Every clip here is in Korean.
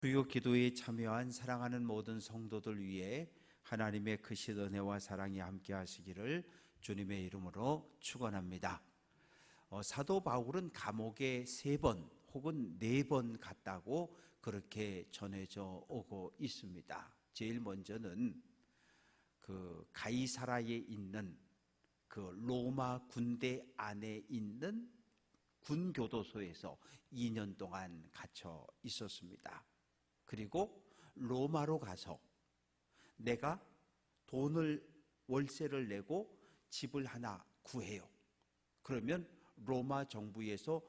주요 기도에 참여한 사랑하는 모든 성도들 위해 하나님의 크신 은혜와 사랑이 함께 하시기를 주님의 이름으로 축원합니다. 사도 바울은 감옥에 3번 혹은 4번 갔다고 그렇게 전해져 오고 있습니다. 제일 먼저는 그 가이사라에 있는 그 로마 군대 안에 있는 군교도소에서 2년 동안 갇혀 있었습니다. 그리고 로마로 가서 내가 월세를 내고 집을 하나 구해요. 그러면 로마 정부에서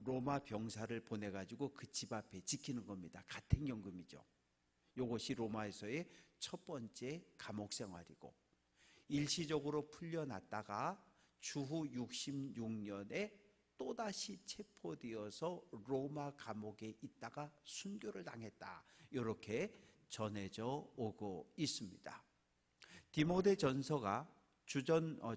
로마 병사를 보내가지고 그 집 앞에 지키는 겁니다. 가택연금이죠. 이것이 로마에서의 첫 번째 감옥 생활이고, 일시적으로 풀려났다가 주후 66년에 또다시 체포되어서 로마 감옥에 있다가 순교를 당했다, 이렇게 전해져 오고 있습니다. 디모데 전서가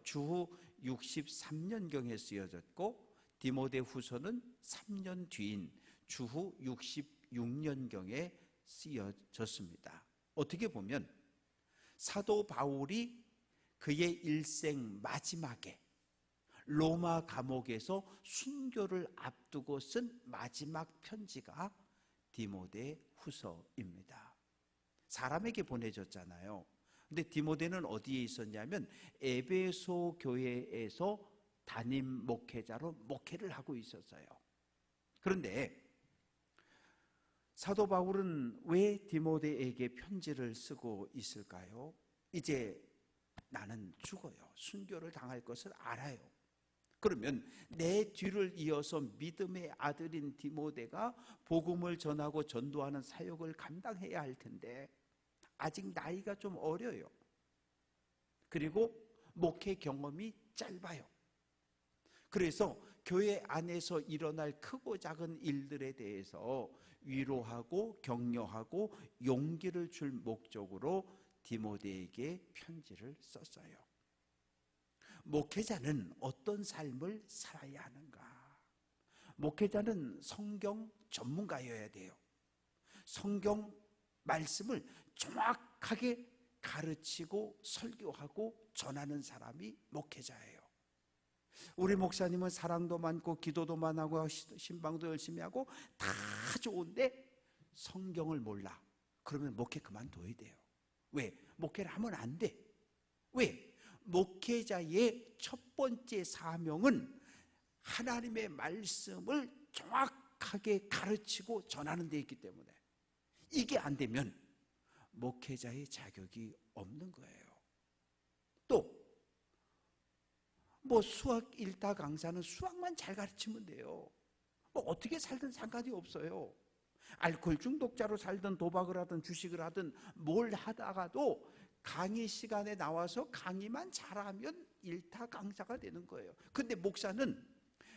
주후 63년경에 쓰여졌고, 디모데 후서는 3년 뒤인 주후 66년경에 쓰여졌습니다. 어떻게 보면 사도 바울이 그의 일생 마지막에 로마 감옥에서 순교를 앞두고 쓴 마지막 편지가 디모데 후서입니다. 사람에게 보내졌잖아요. 근데 디모데는 어디에 있었냐면 에베소 교회에서 담임 목회자로 목회를 하고 있었어요. 그런데 사도 바울은 왜 디모데에게 편지를 쓰고 있을까요? 이제 나는 죽어요. 순교를 당할 것을 알아요. 그러면 내 뒤를 이어서 믿음의 아들인 디모데가 복음을 전하고 전도하는 사역을 감당해야 할 텐데 아직 나이가 좀 어려요. 그리고 목회 경험이 짧아요. 그래서 교회 안에서 일어날 크고 작은 일들에 대해서 위로하고 격려하고 용기를 줄 목적으로 디모데에게 편지를 썼어요. 목회자는 어떤 삶을 살아야 하는가? 목회자는 성경 전문가여야 돼요. 성경 말씀을 정확하게 가르치고 설교하고 전하는 사람이 목회자예요. 우리 목사님은 사랑도 많고 기도도 많고 신방도 열심히 하고 다 좋은데 성경을 몰라. 그러면 목회 그만둬야 돼요. 왜? 목회를 하면 안 돼. 왜? 목회자의 첫 번째 사명은 하나님의 말씀을 정확하게 가르치고 전하는 데 있기 때문에 이게 안 되면 목회자의 자격이 없는 거예요. 또 수학 1타 강사는 수학만 잘 가르치면 돼요. 어떻게 살든 상관이 없어요. 알코올 중독자로 살든 도박을 하든 주식을 하든 뭘 하다가도 강의 시간에 나와서 강의만 잘하면 1타 강사가 되는 거예요. 근데 목사는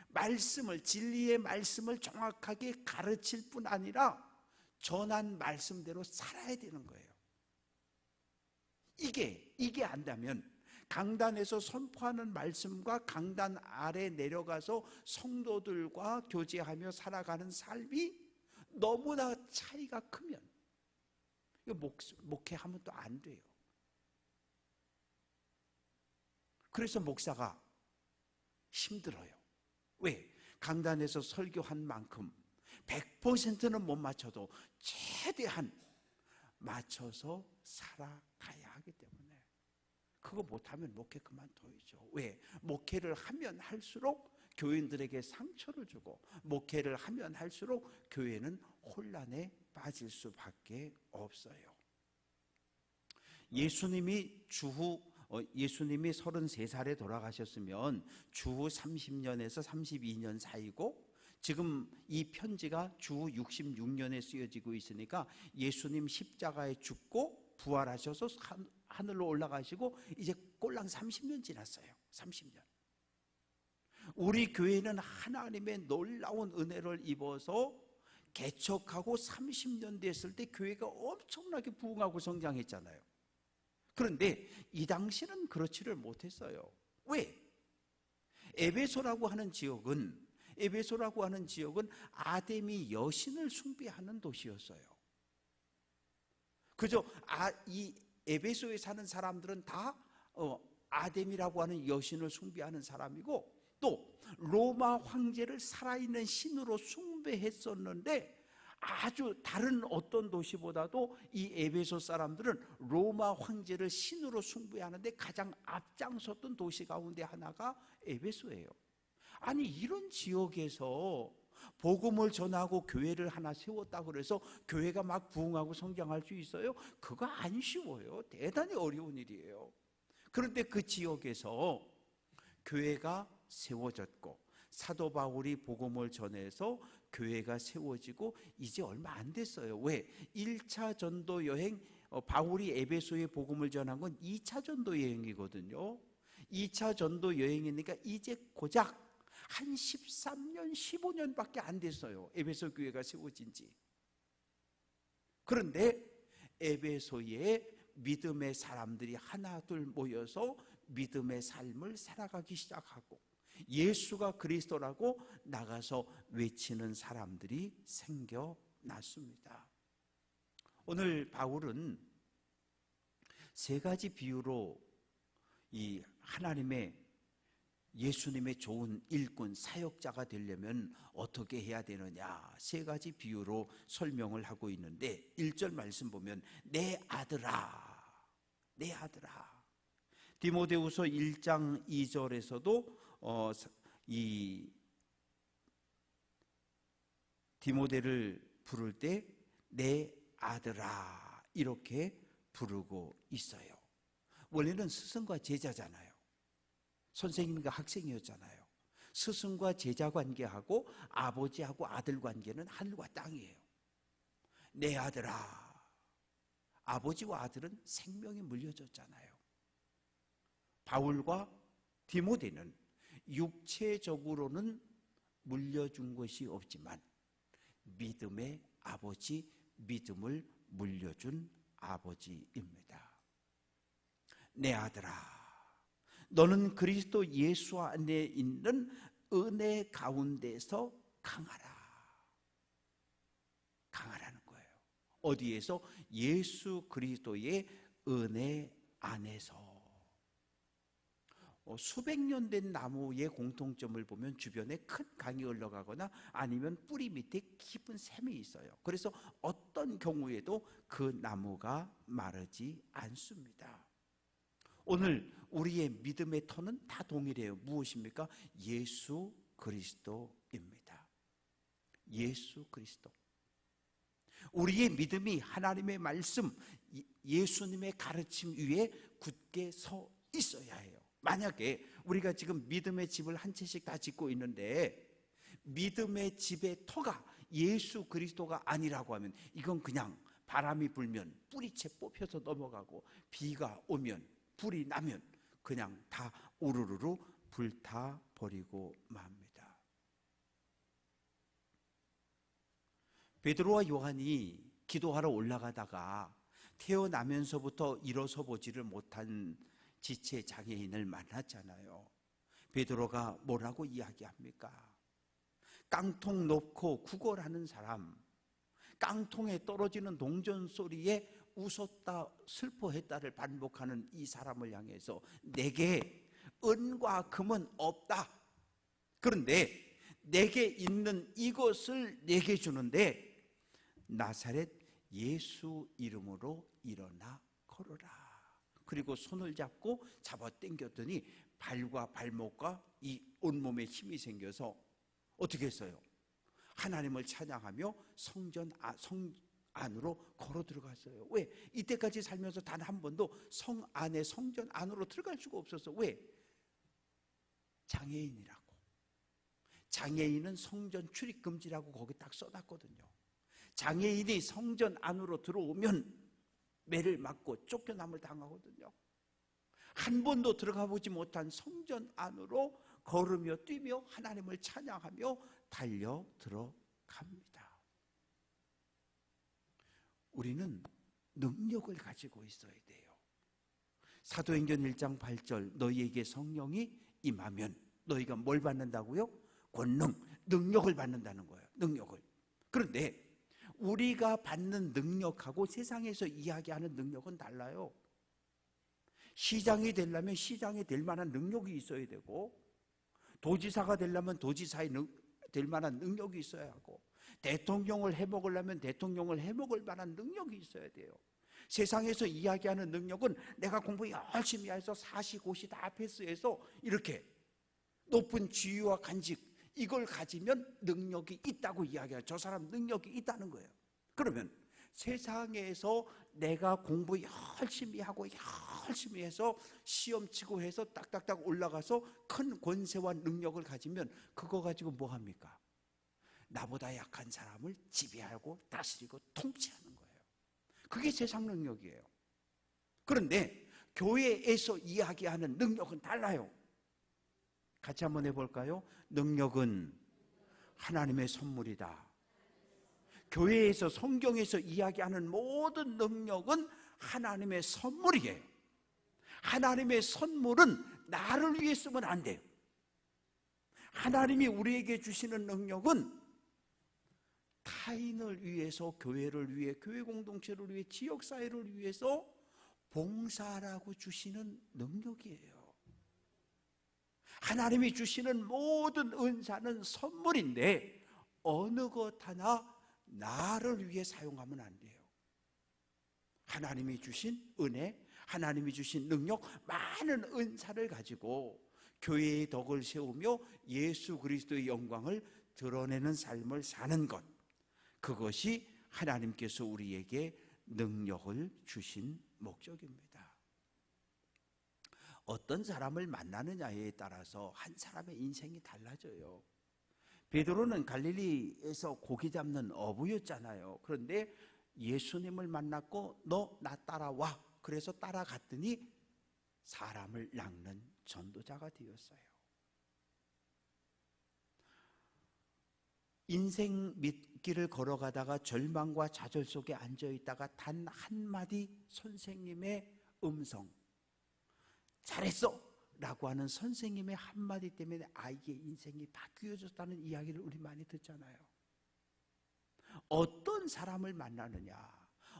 말씀을, 진리의 말씀을 정확하게 가르칠 뿐 아니라 전한 말씀대로 살아야 되는 거예요. 이게 안다면 강단에서 선포하는 말씀과 강단 아래 내려가서 성도들과 교제하며 살아가는 삶이 너무나 차이가 크면 목회하면 또 안 돼요. 그래서 목사가 힘들어요. 왜? 강단에서 설교한 만큼 100%는 못 맞춰도 최대한 맞춰서 살아가야 하기 때문에 그거 못하면 목회 그만둬야죠. 왜? 목회를 하면 할수록 교인들에게 상처를 주고 목회를 하면 할수록 교회는 혼란에 빠질 수밖에 없어요. 예수님이 33살에 돌아가셨으면 주후 30년에서 32년 사이고, 지금 이 편지가 주후 66년에 쓰여지고 있으니까 예수님 십자가에 죽고 부활하셔서 하늘로 올라가시고 이제 꼴랑 30년 지났어요. 30년. 우리 교회는 하나님의 놀라운 은혜를 입어서 개척하고 30년 됐을 때 교회가 엄청나게 부흥하고 성장했잖아요. 그런데 이 당시는 그렇지를 못했어요. 왜? 에베소라고 하는 지역은 에베소라고 하는 지역은 아데미 여신을 숭배하는 도시였어요. 그죠? 이 에베소에 사는 사람들은 다 아데미라고 하는 여신을 숭배하는 사람이고, 또 로마 황제를 살아있는 신으로 숭배했었는데, 아주 다른 어떤 도시보다도 이 에베소 사람들은 로마 황제를 신으로 숭배하는데 가장 앞장섰던 도시 가운데 하나가 에베소예요. 아니, 이런 지역에서 복음을 전하고 교회를 하나 세웠다고 그래서 교회가 막 부흥하고 성장할 수 있어요? 그거 안 쉬워요. 대단히 어려운 일이에요. 그런데 그 지역에서 교회가 세워졌고, 사도 바울이 복음을 전해서 교회가 세워지고 이제 얼마 안 됐어요. 왜? 1차 전도 여행, 바울이 에베소에 복음을 전한 건 2차 전도 여행이거든요. 2차 전도 여행이니까 이제 고작 한 13년, 15년밖에 안 됐어요. 에베소 교회가 세워진 지. 그런데 에베소에 믿음의 사람들이 하나 둘 모여서 믿음의 삶을 살아가기 시작하고, 예수가 그리스도라고 나가서 외치는 사람들이 생겨났습니다. 오늘 바울은 세 가지 비유로 이 예수님의 좋은 일꾼, 사역자가 되려면 어떻게 해야 되느냐, 세 가지 비유로 설명을 하고 있는데, 1절 말씀 보면 내 아들아, 내 아들아. 디모데후서 1장 2절에서도 이 디모데를 부를 때 내 아들아 이렇게 부르고 있어요. 원래는 스승과 제자잖아요. 선생님과 학생이었잖아요. 스승과 제자 관계하고 아버지하고 아들 관계는 하늘과 땅이에요. 내 아들아. 아버지와 아들은 생명이 물려졌잖아요. 바울과 디모데는 육체적으로는 물려준 것이 없지만 믿음의 아버지, 믿음을 물려준 아버지입니다. 내 아들아, 너는 그리스도 예수 안에 있는 은혜 가운데서 강하라. 강하라는 거예요. 어디에서? 예수 그리스도의 은혜 안에서. 수백 년 된 나무의 공통점을 보면 주변에 큰 강이 흘러가거나 아니면 뿌리 밑에 깊은 샘이 있어요. 그래서 어떤 경우에도 그 나무가 마르지 않습니다. 오늘 우리의 믿음의 터는 다 동일해요. 무엇입니까? 예수 그리스도입니다. 예수 그리스도. 우리의 믿음이 하나님의 말씀, 예수님의 가르침 위에 굳게 서 있어야 해요. 만약에 우리가 지금 믿음의 집을 한 채씩 다 짓고 있는데 믿음의 집의 터가 예수 그리스도가 아니라고 하면 이건 그냥 바람이 불면 뿌리채 뽑혀서 넘어가고, 비가 오면 불이 나면 그냥 다 우르르르 불타버리고 맙니다. 베드로와 요한이 기도하러 올라가다가 태어나면서부터 일어서 보지를 못한 지체 장애인을 만났잖아요. 베드로가 뭐라고 이야기합니까? 깡통 놓고 구걸하는 사람, 깡통에 떨어지는 동전 소리에 웃었다 슬퍼했다를 반복하는 이 사람을 향해서 내게 은과 금은 없다. 그런데 내게 있는 이것을 내게 주는데 나사렛 예수 이름으로 일어나 걸어라. 그리고 손을 잡고 잡아 당겼더니 발과 발목과 이 온몸에 힘이 생겨서 어떻게 했어요? 하나님을 찬양하며 성 안으로 걸어 들어갔어요. 왜? 이때까지 살면서 단 한 번도 성 안에, 성전 안으로 들어갈 수가 없었어. 왜? 장애인이라고. 장애인은 성전 출입 금지라고 거기 딱 써놨거든요. 장애인이 성전 안으로 들어오면 매를 맞고 쫓겨남을 당하거든요. 한 번도 들어가 보지 못한 성전 안으로 걸으며 뛰며 하나님을 찬양하며 달려 들어갑니다. 우리는 능력을 가지고 있어야 돼요. 사도행전 1장 8절 너희에게 성령이 임하면 너희가 뭘 받는다고요? 권능, 능력을 받는다는 거예요. 능력을. 그런데 우리가 받는 능력하고 세상에서 이야기하는 능력은 달라요. 시장이 되려면 시장이 될 만한 능력이 있어야 되고, 도지사가 되려면 도지사의 될 만한 능력이 있어야 하고, 대통령을 해먹으려면 대통령을 해먹을 만한 능력이 있어야 돼요. 세상에서 이야기하는 능력은 내가 공부 열심히 해서 사시고시 다 패스해서 이렇게 높은 지위와 간직, 이걸 가지면 능력이 있다고 이야기해요. 저 사람 능력이 있다는 거예요. 그러면 세상에서 내가 공부 열심히 하고 열심히 해서 시험 치고 해서 딱딱딱 올라가서 큰 권세와 능력을 가지면 그거 가지고 뭐 합니까? 나보다 약한 사람을 지배하고 다스리고 통치하는 거예요. 그게 세상 능력이에요. 그런데 교회에서 이야기하는 능력은 달라요. 같이 한번 해볼까요? 능력은 하나님의 선물이다. 교회에서, 성경에서 이야기하는 모든 능력은 하나님의 선물이에요. 하나님의 선물은 나를 위해 쓰면 안 돼요. 하나님이 우리에게 주시는 능력은 타인을 위해서, 교회를 위해, 교회 공동체를 위해, 지역사회를 위해서 봉사라고 주시는 능력이에요. 하나님이 주시는 모든 은사는 선물인데 어느 것 하나 나를 위해 사용하면 안 돼요. 하나님이 주신 은혜, 하나님이 주신 능력, 많은 은사를 가지고 교회의 덕을 세우며 예수 그리스도의 영광을 드러내는 삶을 사는 것, 그것이 하나님께서 우리에게 능력을 주신 목적입니다. 어떤 사람을 만나느냐에 따라서 한 사람의 인생이 달라져요. 베드로는 갈릴리에서 고기 잡는 어부였잖아요. 그런데 예수님을 만났고 너 나 따라와. 그래서 따라갔더니 사람을 낚는 전도자가 되었어요. 인생 밑길을 걸어가다가 절망과 좌절 속에 앉아있다가 단 한마디 선생님의 음성, 잘했어! 라고 하는 선생님의 한마디 때문에 아이의 인생이 바뀌어졌다는 이야기를 우리 많이 듣잖아요. 어떤 사람을 만나느냐,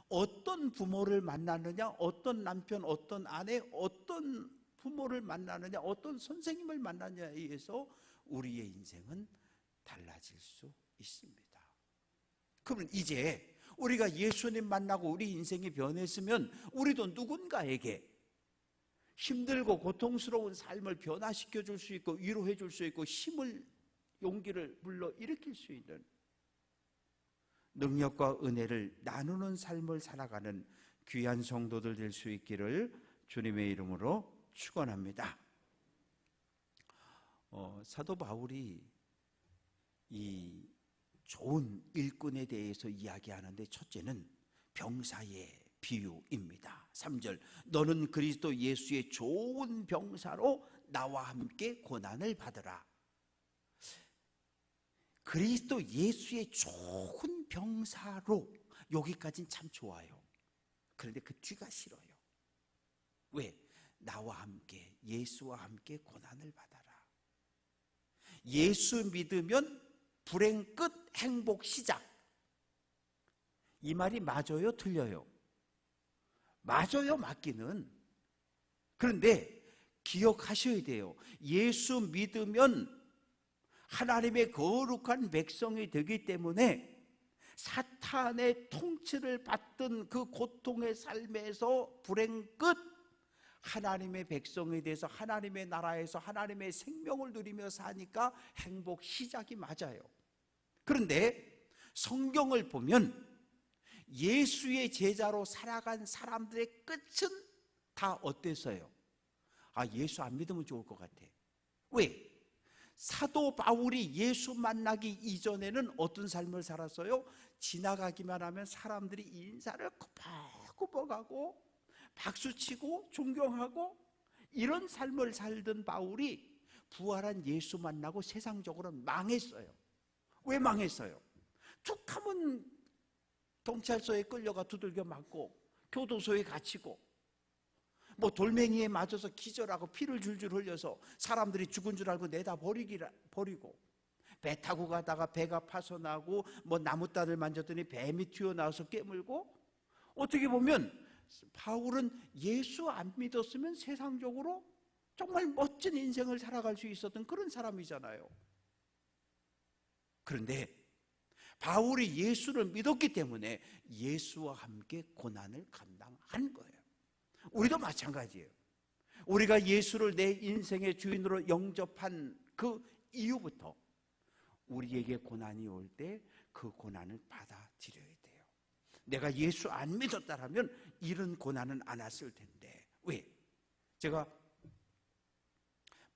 어떤 부모를 만나느냐, 어떤 남편, 어떤 아내, 어떤 부모를 만나느냐, 어떤 선생님을 만나느냐에 의해서 우리의 인생은 달라질 수 있습니다. 그러면 이제 우리가 예수님 만나고 우리 인생이 변했으면 우리도 누군가에게 힘들고 고통스러운 삶을 변화시켜 줄 수 있고 위로해 줄 수 있고 힘을, 용기를 불러일으킬 수 있는 능력과 은혜를 나누는 삶을 살아가는 귀한 성도들 될 수 있기를 주님의 이름으로 축원합니다. 사도 바울이 이 좋은 일꾼에 대해서 이야기하는데 첫째는 병사의 비유입니다. 3절, 너는 그리스도 예수의 좋은 병사로 나와 함께 고난을 받으라. 그리스도 예수의 좋은 병사로, 여기까지는 참 좋아요. 그런데 그 뒤가 싫어요. 왜? 나와 함께, 예수와 함께 고난을 받아라. 예수 믿으면 불행 끝, 행복 시작. 이 말이 맞아요, 틀려요? 맞아요, 맞기는. 그런데 기억하셔야 돼요. 예수 믿으면 하나님의 거룩한 백성이 되기 때문에 사탄의 통치를 받던 그 고통의 삶에서 불행 끝, 하나님의 백성에 대해서 하나님의 나라에서 하나님의 생명을 누리며 사니까 행복 시작이 맞아요. 그런데 성경을 보면 예수의 제자로 살아간 사람들의 끝은 다 어땠어요? 예수 안 믿으면 좋을 것 같아. 왜? 사도 바울이 예수 만나기 이전에는 어떤 삶을 살았어요? 지나가기만 하면 사람들이 인사를 꾸벅꾸벅하고 박수치고 존경하고 이런 삶을 살던 바울이 부활한 예수 만나고 세상적으로 망했어요. 왜 망했어요? 툭 하면 경찰서에 끌려가 두들겨 맞고 교도소에 갇히고 뭐 돌멩이에 맞아서 기절하고 피를 줄줄 흘려서 사람들이 죽은 줄 알고 내다 버리고 배 타고 가다가 배가 파손하고 뭐 나무단을 만졌더니 뱀이 튀어나와서 깨물고, 어떻게 보면 바울은 예수 안 믿었으면 세상적으로 정말 멋진 인생을 살아갈 수 있었던 그런 사람이잖아요. 그런데 바울이 예수를 믿었기 때문에 예수와 함께 고난을 감당한 거예요. 우리도 마찬가지예요. 우리가 예수를 내 인생의 주인으로 영접한 그 이후부터 우리에게 고난이 올 때 그 고난을 받아들여야 돼요. 내가 예수 안 믿었다라면 이런 고난은 안 왔을 텐데. 왜? 제가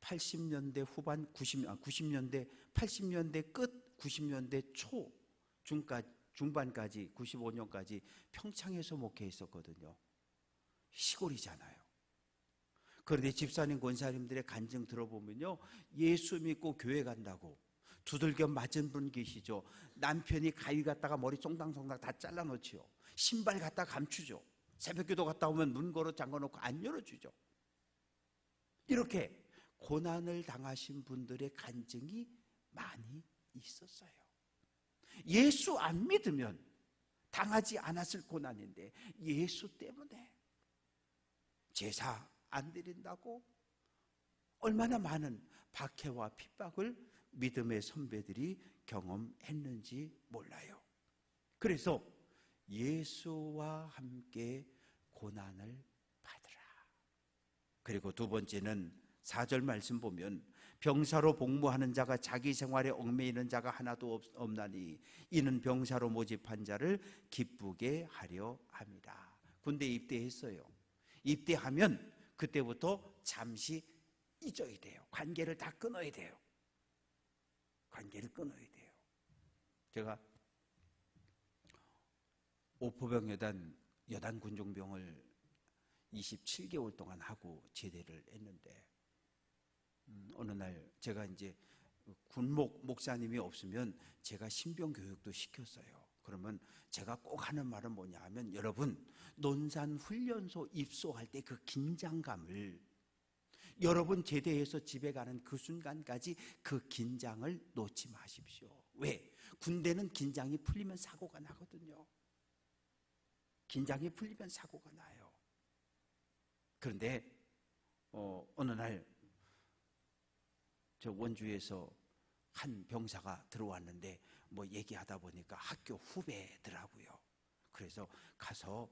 80년대 후반, 90년대, 80년대 끝, 90년대 초, 중반까지, 95년까지 평창에서 목회했었거든요. 시골이잖아요. 그런데 집사님, 권사님들의 간증 들어보면요, 예수 믿고 교회 간다고 두들겨 맞은 분 계시죠. 남편이 가위 갖다가 머리 쫑당쫑당 다 잘라놓지요. 신발 갖다 감추죠. 새벽기도 갔다 오면 문 걸어 잠궈놓고 안 열어주죠. 이렇게 고난을 당하신 분들의 간증이 많이 있었어요. 예수 안 믿으면 당하지 않았을 고난인데 예수 때문에 제사 안 드린다고 얼마나 많은 박해와 핍박을 믿음의 선배들이 경험했는지 몰라요. 그래서 예수와 함께 고난을 받으라. 그리고 두 번째는 4절 말씀 보면 병사로 복무하는 자가 자기 생활에 얽매이는 자가 하나도 없나니 이는 병사로 모집한 자를 기쁘게 하려 합니다. 군대에 입대했어요. 입대하면 그때부터 잠시 잊어야 돼요. 관계를 다 끊어야 돼요. 관계를 끊어야 돼요. 제가 오포병 여단 군종병을 27개월 동안 하고 제대를 했는데 어느 날 제가 이제 목사님이 없으면 제가 신병 교육도 시켰어요. 그러면 제가 꼭 하는 말은 뭐냐 하면, 여러분 논산 훈련소 입소할 때 그 긴장감을, 여러분 제대해서 집에 가는 그 순간까지 그 긴장을 놓지 마십시오. 왜? 군대는 긴장이 풀리면 사고가 나거든요. 긴장이 풀리면 사고가 나요. 그런데 어느 날 저 원주에서 한 병사가 들어왔는데 뭐 얘기하다 보니까 학교 후배더라고요. 그래서 가서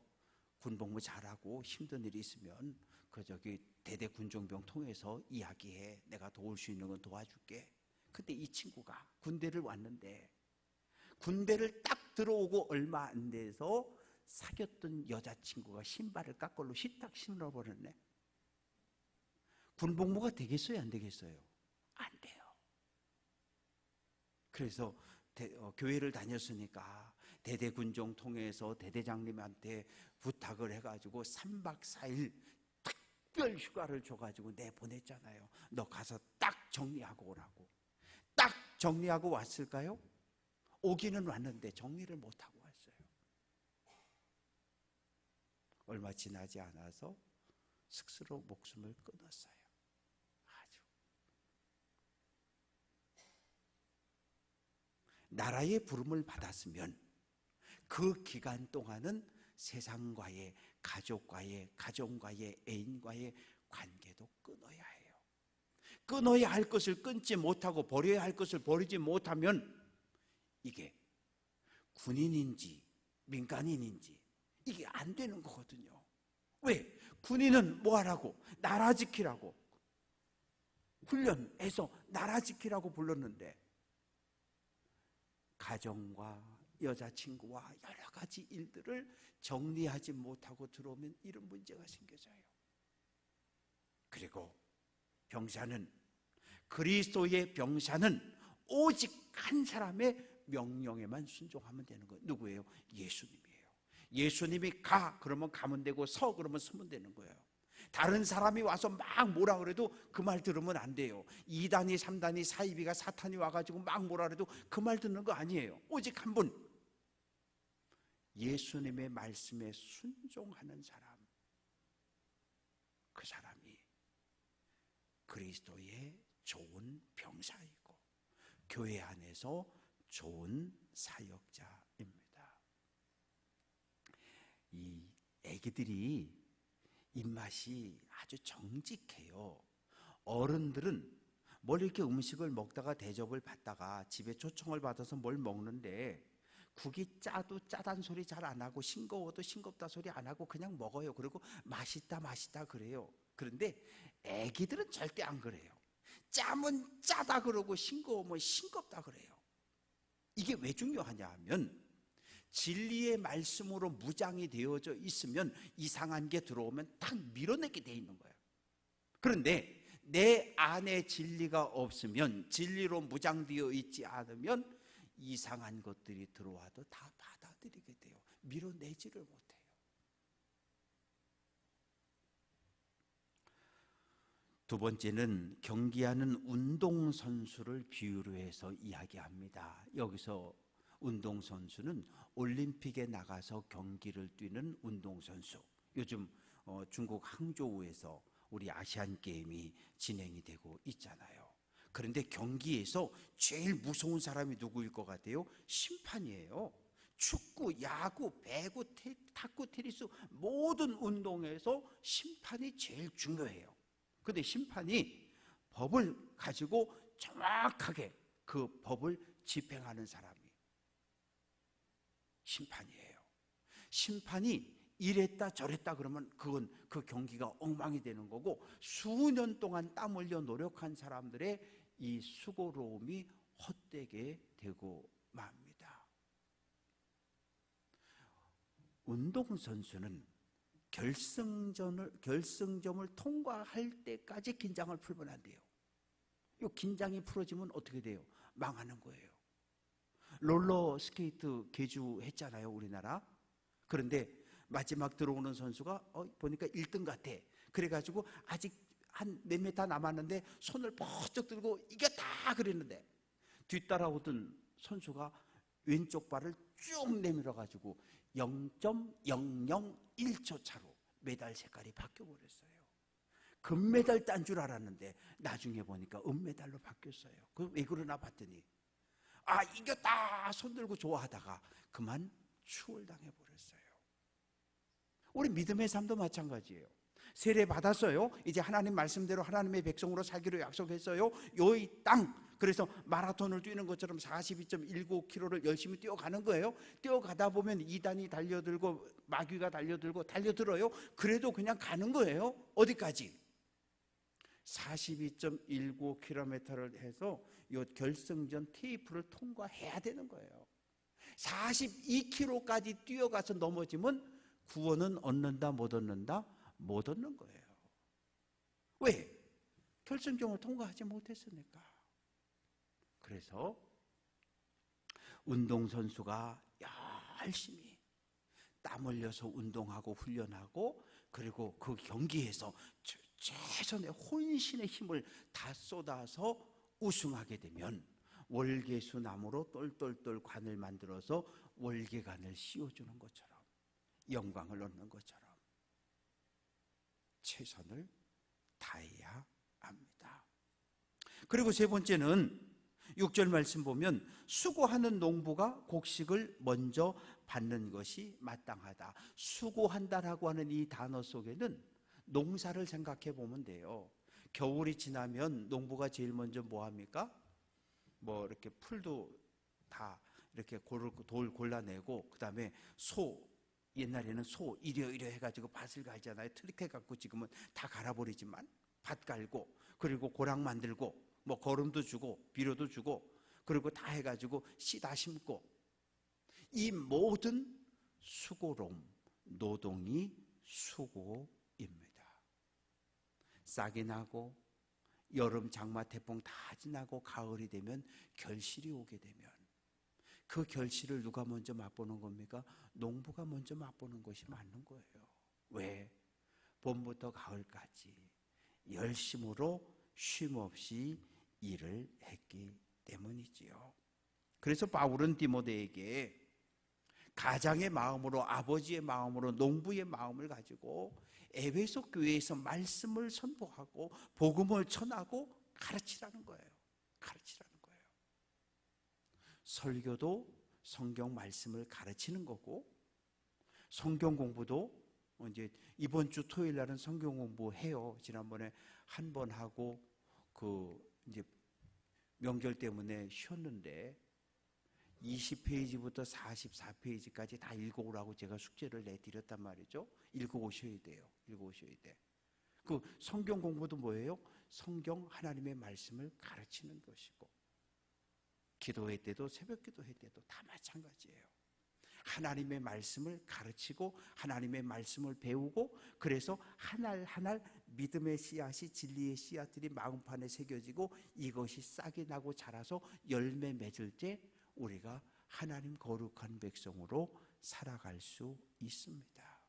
군복무 잘하고 힘든 일이 있으면 저기 대대 군종병 통해서 이야기해. 내가 도울 수 있는 건 도와줄게. 근데 이 친구가 군대를 왔는데 군대를 딱 들어오고 얼마 안 돼서 사귀었던 여자친구가 신발을 깎걸로 휘딱 신어버렸네. 군복무가 되겠어요, 안 되겠어요? 안 돼요. 그래서 교회를 다녔으니까 대대군종 통해서 대대장님한테 부탁을 해가지고 3박 4일 특별 휴가를 줘가지고 내보냈잖아요. 너 가서 딱 정리하고 오라고. 딱 정리하고 왔을까요? 오기는 왔는데 정리를 못하고 왔어요. 얼마 지나지 않아서 스스로 목숨을 끊었어요. 아주. 나라의 부름을 받았으면 그 기간 동안은 세상과의, 가족과의, 가정과의, 애인과의 관계도 끊어야 해요. 끊어야 할 것을 끊지 못하고 버려야 할 것을 버리지 못하면 이게 군인인지 민간인인지 이게 안 되는 거거든요. 왜? 군인은 뭐 하라고? 나라 지키라고. 훈련해서 나라 지키라고 불렀는데 가정과 여자친구와 여러 가지 일들을 정리하지 못하고 들어오면 이런 문제가 생겨져요. 그리고 그리스도의 병사는 오직 한 사람의 명령에만 순종하면 되는 거예요. 누구예요? 예수님이에요. 예수님이 가 그러면 가면 되고 서 그러면 서면 되는 거예요. 다른 사람이 와서 막 뭐라 그래도 그 말 들으면 안 돼요. 2단이 3단이 사이비가 사탄이 와가지고 막 뭐라 그래도 그 말 듣는 거 아니에요. 오직 한 분, 예수님의 말씀에 순종하는 사람, 그 사람이 그리스도의 좋은 병사이고 교회 안에서 좋은 사역자입니다. 이 애기들이 입맛이 아주 정직해요. 어른들은 뭘 이렇게 음식을 먹다가 대접을 받다가 집에 초청을 받아서 뭘 먹는데 국이 짜도 짜단 소리 잘 안 하고 싱거워도 싱겁다 소리 안 하고 그냥 먹어요. 그리고 맛있다 맛있다 그래요. 그런데 애기들은 절대 안 그래요. 짜면 짜다 그러고 싱거우면 싱겁다 그래요. 이게 왜 중요하냐 하면 진리의 말씀으로 무장이 되어져 있으면 이상한 게 들어오면 딱 밀어내게 돼 있는 거예요. 그런데 내 안에 진리가 없으면, 진리로 무장되어 있지 않으면 이상한 것들이 들어와도 다 받아들이게 돼요. 밀어내지를 못해요. 두 번째는 경기하는 운동선수를 비유로 해서 이야기합니다. 여기서 운동선수는 올림픽에 나가서 경기를 뛰는 운동선수. 요즘 중국 항저우에서 우리 아시안게임이 진행이 되고 있잖아요. 그런데 경기에서 제일 무서운 사람이 누구일 것 같아요? 심판이에요. 축구, 야구, 배구, 탁구, 테니스 모든 운동에서 심판이 제일 중요해요. 그런데 심판이 법을 가지고 정확하게 그 법을 집행하는 사람이 심판이에요. 심판이 이랬다 저랬다 그러면 그건 그 경기가 엉망이 되는 거고, 수년 동안 땀 흘려 노력한 사람들의 이 수고로움이 헛되게 되고 맙니다. 운동선수는 결승점을 통과할 때까지 긴장을 풀면 안 돼요. 이 긴장이 풀어지면 어떻게 돼요? 망하는 거예요. 롤러 스케이트 개주했잖아요, 우리나라. 그런데 마지막 들어오는 선수가 보니까 1등 같아. 그래가지고 아직 한 몇 미터 남았는데 손을 번쩍 들고 이겼다 그랬는데 뒤따라오던 선수가 왼쪽 발을 쭉 내밀어가지고 0.001초 차로 메달 색깔이 바뀌어버렸어요. 금메달 딴 줄 알았는데 나중에 보니까 은메달로 바뀌었어요. 그 왜 그러나 봤더니 이겼다 손 들고 좋아하다가 그만 추월당해버렸어요. 우리 믿음의 삶도 마찬가지예요. 세례 받았어요. 이제 하나님 말씀대로 하나님의 백성으로 살기로 약속했어요. 요 땅, 그래서 마라톤을 뛰는 것처럼 42.19km를 열심히 뛰어가는 거예요. 뛰어가다 보면 이단이 달려들고 마귀가 달려들어요. 그래도 그냥 가는 거예요. 어디까지? 42.19km를 해서 요 결승전 테이프를 통과해야 되는 거예요. 42km까지 뛰어가서 넘어지면 구원은 얻는다 못 얻는다? 못 얻는 거예요. 왜? 결승점을 통과하지 못했으니까. 그래서 운동선수가 열심히 땀 흘려서 운동하고 훈련하고 그리고 그 경기에서 최선의 혼신의 힘을 다 쏟아서 우승하게 되면 월계수 나무로 똘똘똘 관을 만들어서 월계관을 씌워주는 것처럼 영광을 얻는 것처럼 최선을 다해야 합니다. 그리고 세 번째는 6절 말씀 보면 수고하는 농부가 곡식을 먼저 받는 것이 마땅하다. 수고한다라고 하는 이 단어 속에는 농사를 생각해 보면 돼요. 겨울이 지나면 농부가 제일 먼저 뭐 합니까? 뭐 이렇게 풀도 다 이렇게 돌 골라내고 그다음에 옛날에는 소 이려 해가지고 밭을 갈잖아요. 트릭해 갖고 지금은 다 갈아버리지만 밭 갈고 그리고 고랑 만들고 뭐 거름도 주고 비료도 주고 그리고 다 해가지고 씨다 심고 이 모든 수고로움, 노동이 수고입니다. 싹이 나고 여름 장마 태풍 다 지나고 가을이 되면 결실이 오게 되면 그 결실을 누가 먼저 맛보는 겁니까? 농부가 먼저 맛보는 것이 맞는 거예요. 왜? 봄부터 가을까지 열심으로 쉼없이 일을 했기 때문이지요. 그래서 바울은 디모데에게 가장의 마음으로, 아버지의 마음으로, 농부의 마음을 가지고 에베소 교회에서 말씀을 선포하고 복음을 전하고 가르치라는 거예요. 가르치라는 거예요. 설교도 성경 말씀을 가르치는 거고, 성경 공부도 이제 이번 주 토요일 날은 성경 공부해요. 지난번에 한 번 하고 이제 명절 때문에 쉬었는데 20페이지부터 44페이지까지 다 읽어오라고 제가 숙제를 내드렸단 말이죠. 읽어오셔야 돼요. 읽어오셔야 돼. 그 성경 공부도 뭐예요? 성경 하나님의 말씀을 가르치는 것이고, 기도회 때도 새벽 기도회 때도 다 마찬가지예요. 하나님의 말씀을 가르치고 하나님의 말씀을 배우고, 그래서 하나하나 믿음의 씨앗이, 진리의 씨앗들이 마음판에 새겨지고 이것이 싹이 나고 자라서 열매 맺을 때 우리가 하나님 거룩한 백성으로 살아갈 수 있습니다.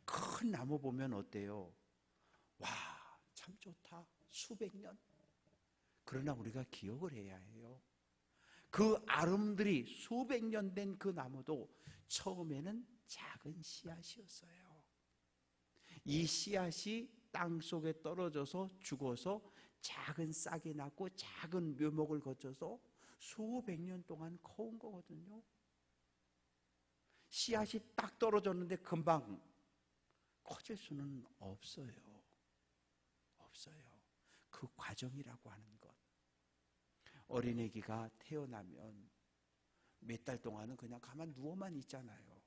큰 나무 보면 어때요? 와, 참 좋다. 수백 년. 그러나 우리가 기억을 해야 해요. 그 아름드리 수백 년 된 그 나무도 처음에는 작은 씨앗이었어요. 이 씨앗이 땅 속에 떨어져서 죽어서 작은 싹이 났고 작은 묘목을 거쳐서 수백 년 동안 커온 거거든요. 씨앗이 딱 떨어졌는데 금방 커질 수는 없어요. 없어요. 그 과정이라고 하는 것. 어린애기가 태어나면 몇 달 동안은 그냥 가만 누워만 있잖아요.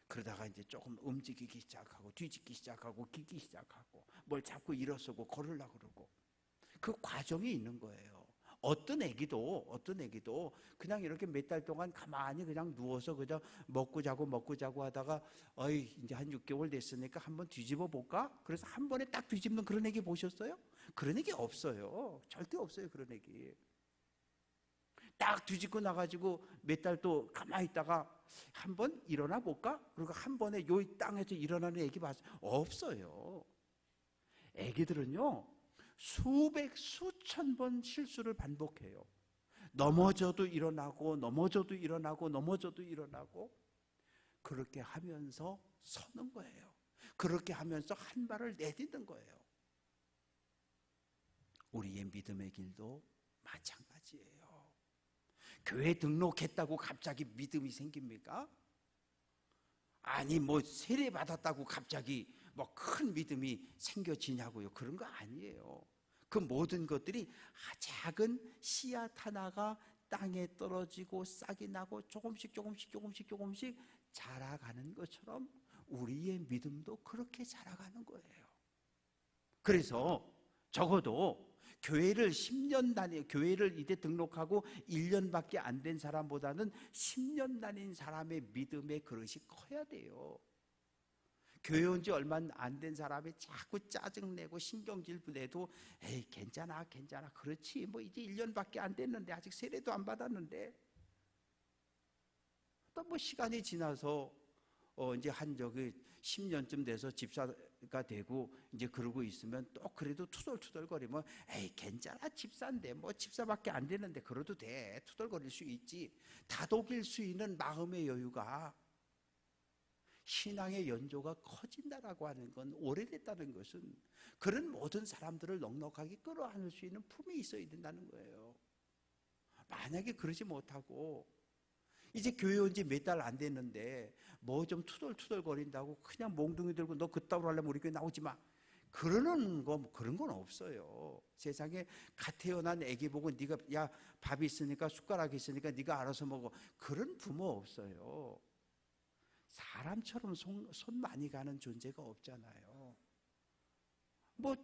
그러다가 이제 조금 움직이기 시작하고 뒤집기 시작하고 기기 시작하고 뭘 자꾸 일어서고 걸으려고 그러고, 그 과정이 있는 거예요. 어떤 애기도 그냥 이렇게 몇 달 동안 가만히 그냥 누워서 그냥 먹고 자고 하다가 어이 이제 한 6개월 됐으니까 한번 뒤집어 볼까? 그래서 한 번에 딱 뒤집는 그런 애기 보셨어요? 그런 애기 없어요. 절대 없어요. 그런 애기. 딱 뒤집고 나가지고 몇 달 또 가만히 있다가 한번 일어나 볼까? 그리고 한 번에 요 땅에서 일어나는 애기 봤어요? 없어요. 애기들은요 수백 수천 번 실수를 반복해요. 넘어져도 일어나고 넘어져도 일어나고 넘어져도 일어나고, 그렇게 하면서 서는 거예요. 그렇게 하면서 한 발을 내딛는 거예요. 우리의 믿음의 길도 마찬가지예요. 교회 등록했다고 갑자기 믿음이 생깁니까? 아니 뭐 세례 받았다고 갑자기 뭐 큰 믿음이 생겨지냐고요. 그런 거 아니에요. 그 모든 것들이 작은 씨앗 하나가 땅에 떨어지고 싹이 나고 조금씩 자라가는 것처럼 우리의 믿음도 그렇게 자라가는 거예요. 그래서 적어도 교회를 10년 교회를 이제 등록하고 1년밖에 안 된 사람보다는 10년 다닌 사람의 믿음의 그릇이 커야 돼요. 교회 온 지 얼마 안 된 사람이 자꾸 짜증내고 신경질 내도 에이 괜찮아 그렇지 뭐 이제 1년밖에 안 됐는데 아직 세례도 안 받았는데, 또 뭐 시간이 지나서 이제 한 10년쯤 돼서 집사가 되고 이제 그러고 있으면 또 그래도 투덜투덜거리면 에이 괜찮아 집사인데 뭐 집사밖에 안 되는데 그래도 돼 투덜거릴 수 있지. 다독일 수 있는 마음의 여유가, 신앙의 연조가 커진다라고 하는 건, 오래됐다는 것은 그런 모든 사람들을 넉넉하게 끌어안을 수 있는 품이 있어야 된다는 거예요. 만약에 그러지 못하고 이제 교회 온 지 몇 달 안 됐는데 뭐 좀 투덜투덜거린다고 그냥 몽둥이 들고 너 그따위로 하려면 우리 교회 나오지 마, 그런 건 없어요. 세상에 갓 태어난 애기 보고 네가 야 밥 있으니까 숟가락 있으니까 네가 알아서 먹어, 그런 부모 없어요. 사람처럼 손 많이 가는 존재가 없잖아요. 뭐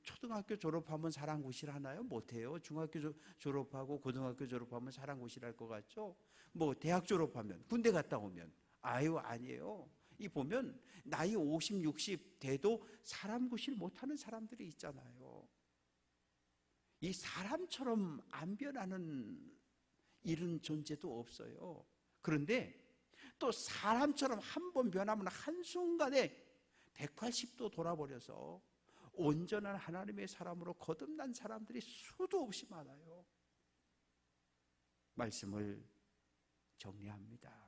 초등학교 졸업하면 사랑구실 하나요? 못해요. 중학교 졸업하고 고등학교 졸업하면 사랑구실 할 것 같죠? 뭐 대학 졸업하면, 군대 갔다 오면 아니에요. 이 보면 나이 50, 60 돼도 사람구실 못하는 사람들이 있잖아요. 이 사람처럼 안 변하는 이런 존재도 없어요. 그런데 또 사람처럼 한 번 변하면 한순간에 180도 돌아버려서 온전한 하나님의 사람으로 거듭난 사람들이 수도 없이 많아요. 말씀을 정리합니다.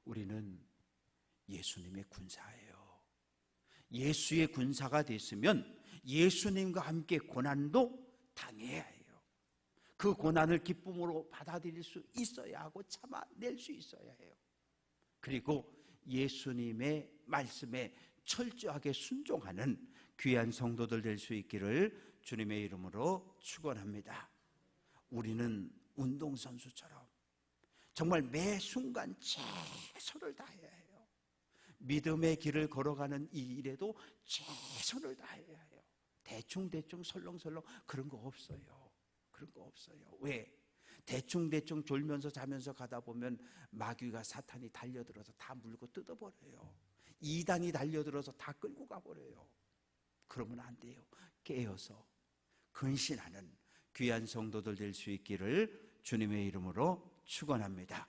우리는 예수님의 군사예요. 예수의 군사가 됐으면 예수님과 함께 고난도 당해야 해요. 그 고난을 기쁨으로 받아들일 수 있어야 하고 참아낼 수 있어야 해요. 그리고 예수님의 말씀에 철저하게 순종하는 귀한 성도들 될 수 있기를 주님의 이름으로 축원합니다. 우리는 운동선수처럼 정말 매 순간 최선을 다해야 해요. 믿음의 길을 걸어가는 이 일에도 최선을 다해야 해요. 대충 설렁설렁 그런 거 없어요. 그런 거 없어요. 왜? 대충 졸면서 자면서 가다 보면 마귀가 사탄이 달려들어서 다 물고 뜯어버려요. 이단이 달려들어서 다 끌고 가버려요. 그러면 안 돼요. 깨어서 근신하는 귀한 성도들 될 수 있기를 주님의 이름으로 축원합니다.